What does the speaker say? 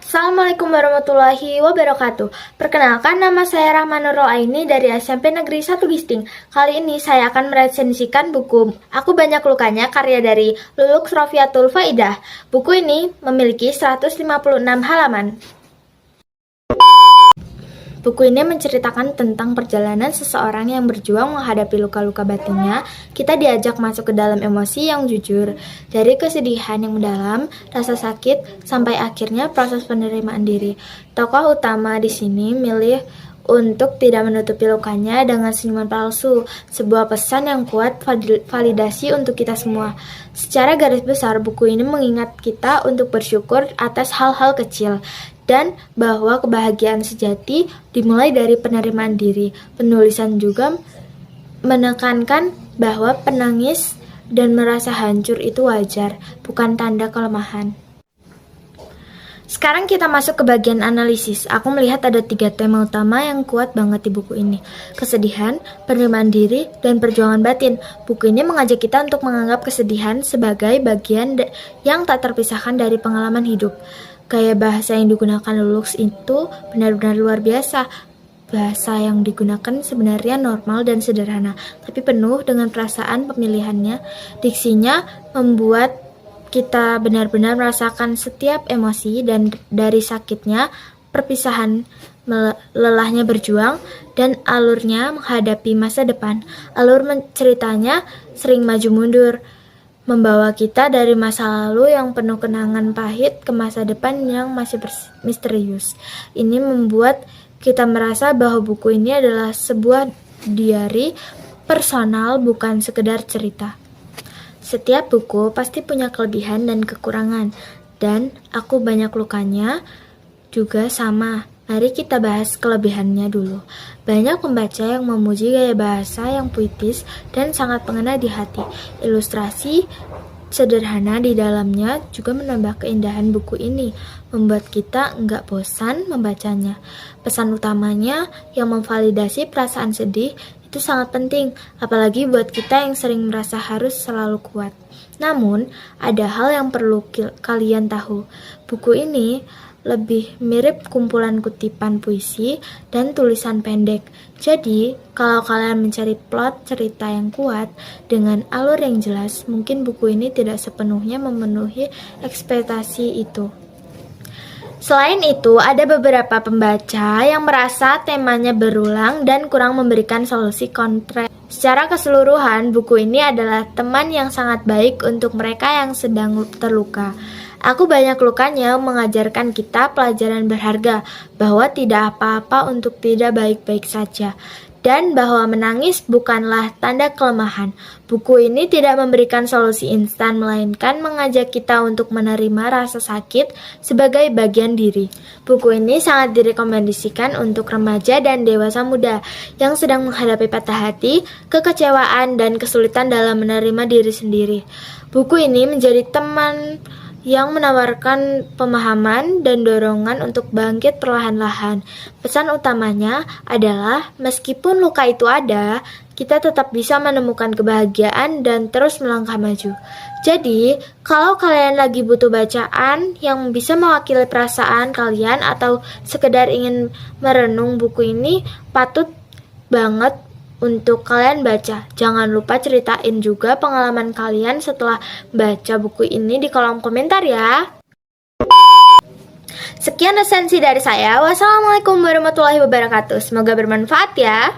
Assalamualaikum warahmatullahi wabarakatuh. Perkenalkan, nama saya Rahmanur Roaini dari SMP Negeri 1 Gisting. Kali ini saya akan meresensikan buku Aku Banyak Lukanya karya dari Luluk Rofiatul Faidah. Buku ini memiliki 156 halaman. Buku ini menceritakan tentang perjalanan seseorang yang berjuang menghadapi luka-luka batinnya. Kita diajak masuk ke dalam emosi yang jujur, dari kesedihan yang mendalam, rasa sakit, sampai akhirnya proses penerimaan diri. Tokoh utama di sini milih untuk tidak menutupi lukanya dengan senyuman palsu, sebuah pesan yang kuat validasi untuk kita semua. Secara garis besar, buku ini mengingat kita untuk bersyukur atas hal-hal kecil, dan bahwa kebahagiaan sejati dimulai dari penerimaan diri. Penulisan juga menekankan bahwa penangis dan merasa hancur itu wajar, bukan tanda kelemahan. Sekarang kita masuk ke bagian analisis. Aku melihat ada 3 tema utama yang kuat banget di buku ini. Kesedihan, penerimaan diri, dan perjuangan batin. Buku ini mengajak kita untuk menganggap kesedihan sebagai bagian yang tak terpisahkan dari pengalaman hidup. Gaya bahasa yang digunakan Luluk itu benar-benar luar biasa. Bahasa yang digunakan sebenarnya normal dan sederhana, tapi penuh dengan perasaan pemilihannya. Diksinya membuat kita benar-benar merasakan setiap emosi, dan dari sakitnya, perpisahan, lelahnya berjuang, dan alurnya menghadapi masa depan. Alur ceritanya sering maju mundur, membawa kita dari masa lalu yang penuh kenangan pahit ke masa depan yang masih misterius. Ini membuat kita merasa bahwa buku ini adalah sebuah diari personal, bukan sekedar cerita. Setiap buku pasti punya kelebihan dan kekurangan, dan Aku Banyak Lukanya juga sama. Mari kita bahas kelebihannya dulu. Banyak pembaca yang memuji gaya bahasa yang puitis dan sangat mengena di hati. Ilustrasi sederhana di dalamnya juga menambah keindahan buku ini, membuat kita nggak bosan membacanya. Pesan utamanya yang memvalidasi perasaan sedih itu sangat penting, apalagi buat kita yang sering merasa harus selalu kuat. Namun, ada hal yang perlu kalian tahu. Buku ini lebih mirip kumpulan kutipan puisi dan tulisan pendek. Jadi, kalau kalian mencari plot cerita yang kuat dengan alur yang jelas, mungkin buku ini tidak sepenuhnya memenuhi ekspektasi itu. Selain itu, ada beberapa pembaca yang merasa temanya berulang dan kurang memberikan solusi konkret. Secara keseluruhan, buku ini adalah teman yang sangat baik untuk mereka yang sedang terluka. Aku Banyak Lukanya mengajarkan kita pelajaran berharga, bahwa tidak apa-apa untuk tidak baik-baik saja, dan bahwa menangis bukanlah tanda kelemahan. Buku ini tidak memberikan solusi instan, melainkan mengajak kita untuk menerima rasa sakit sebagai bagian diri. Buku ini sangat direkomendasikan untuk remaja dan dewasa muda yang sedang menghadapi patah hati, kekecewaan, dan kesulitan dalam menerima diri sendiri. Buku ini menjadi teman yang menawarkan pemahaman dan dorongan untuk bangkit perlahan-lahan. Pesan utamanya adalah meskipun luka itu ada, kita tetap bisa menemukan kebahagiaan dan terus melangkah maju. Jadi, kalau kalian lagi butuh bacaan yang bisa mewakili perasaan kalian atau sekedar ingin merenung, buku ini patut banget untuk kalian baca. Jangan lupa ceritain juga pengalaman kalian setelah baca buku ini di kolom komentar ya. Sekian resensi dari saya. Wassalamualaikum warahmatullahi wabarakatuh. Semoga bermanfaat ya.